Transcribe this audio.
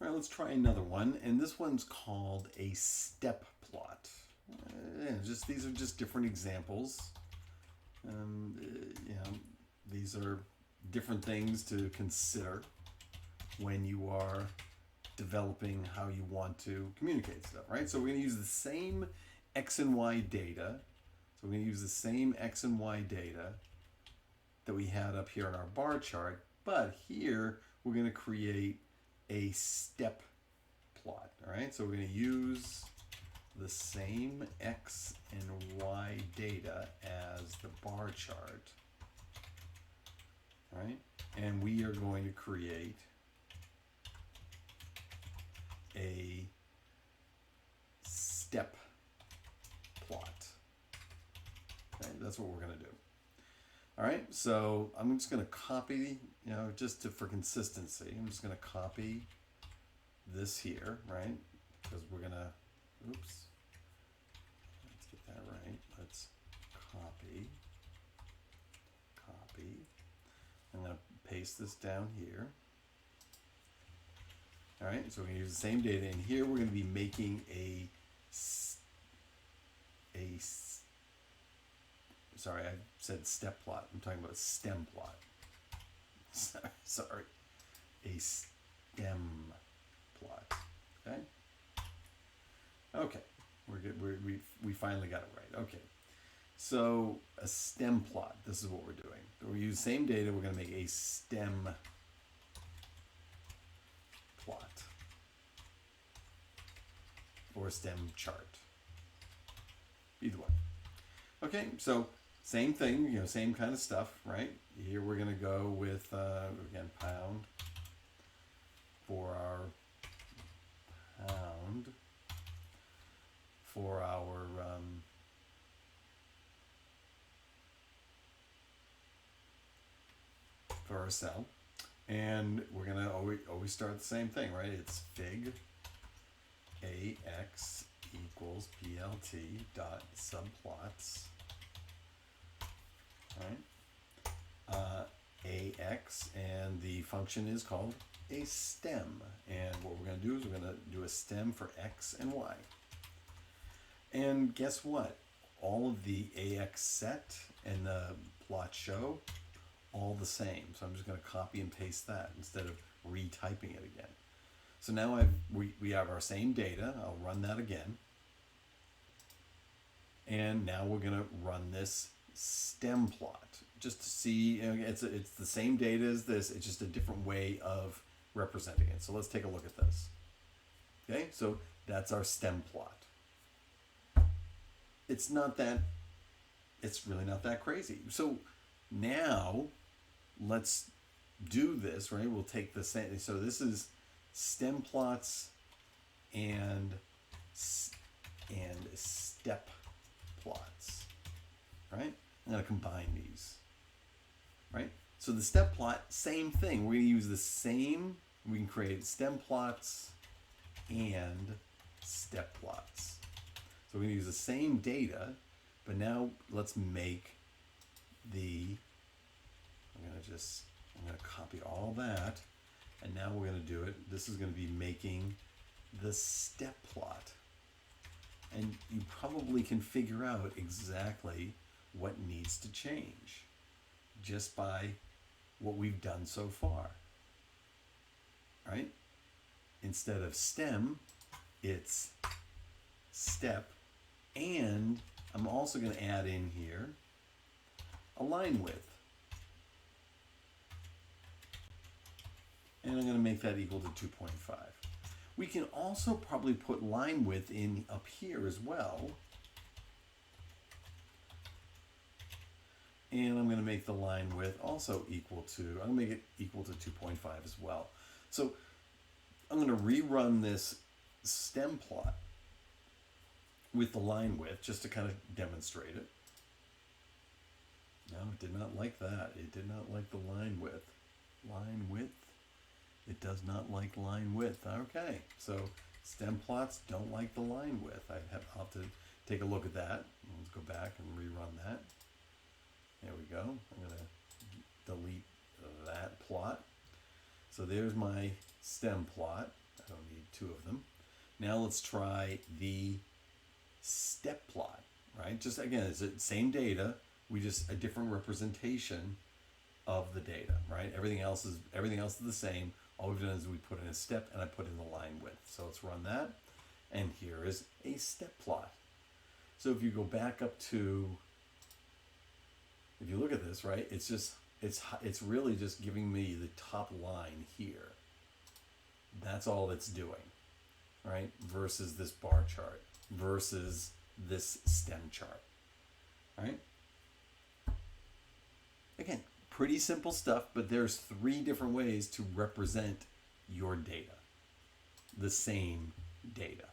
All right, let's try another one, and this one's called a step plot. These are just different examples. These are different things to consider when you are developing how you want to communicate stuff, right? So we're going to use the same X and Y data. So we're going to use the same X and Y data that we had up here in our bar chart, but here we're going to create a step plot, all right? So we're going to use the same X and Y data as the bar chart, all right? And we are going to create a step plot. Okay, that's what we're going to do. All right, so I'm just going to copy, for consistency, I'm just going to copy this here, right? Because we're going to, let's get that right. Let's copy. I'm going to paste this down here. All right, so we're going to use the same data, and here we're going to be making sorry, I said step plot. I'm talking about stem plot. Sorry, a stem plot. Okay. Okay, we're good. We finally got it right. Okay, so a stem plot. This is what we're doing. We use the same data. We're going to make a stem plot or a stem chart. Either way. Okay, so same thing, same kind of stuff, right? Here we're going to go with, again, pound for our cell. And we're going to always start the same thing, right? It's fig AX equals PLT dot subplots, right? AX, and the function is called a stem. And what we're going to do is we're going to do a stem for X and Y. And guess what? All of the AX set and the plot show, all the same. So I'm just going to copy and paste that instead of retyping it again. So now we have our same data. I'll run that again. And now we're going to run this stem plot just to see, it's the same data as this. It's just a different way of representing it. So let's take a look at this. Okay, so that's our stem plot. It's really not that crazy. So now let's do this, right? We'll take the same, so this is stem plots and step plots, right? I'm going to combine these, right? So the step plot, same thing. We're going to use the same, we can create stem plots and step plots. So we're going to use the same data, but now let's make I'm going to copy all that, and now we're going to do it. This is going to be making the step plot. And you probably can figure out exactly what needs to change just by what we've done so far, right? Instead of stem, it's step, and I'm also going to add in here a line width. And I'm going to make that equal to 2.5. We can also probably put line width in up here as well. And I'm going to make the line width also equal to, I'm going to make it equal to 2.5 as well. So I'm going to rerun this stem plot with the line width just to kind of demonstrate it. No, it did not like that. It did not like the line width. Line width? It does not like line width. Okay, so stem plots don't like the line width. I'll have to take a look at that. Let's go back and rerun that. There we go. I'm going to delete that plot. So there's my stem plot. don't need two of them. Now let's try the step plot, right? Just again, it's the same data, we just a different representation of the data, right? Everything else is the same. All we've done is we put in a step and I put in the line width. So let's run that. And here is a step plot. So if you go back up to, if you look at this, right, it's really just giving me the top line here. That's all it's doing, right? Versus this bar chart, versus this stem chart, right? Again, pretty simple stuff, but there's 3 different ways to represent your data, the same data.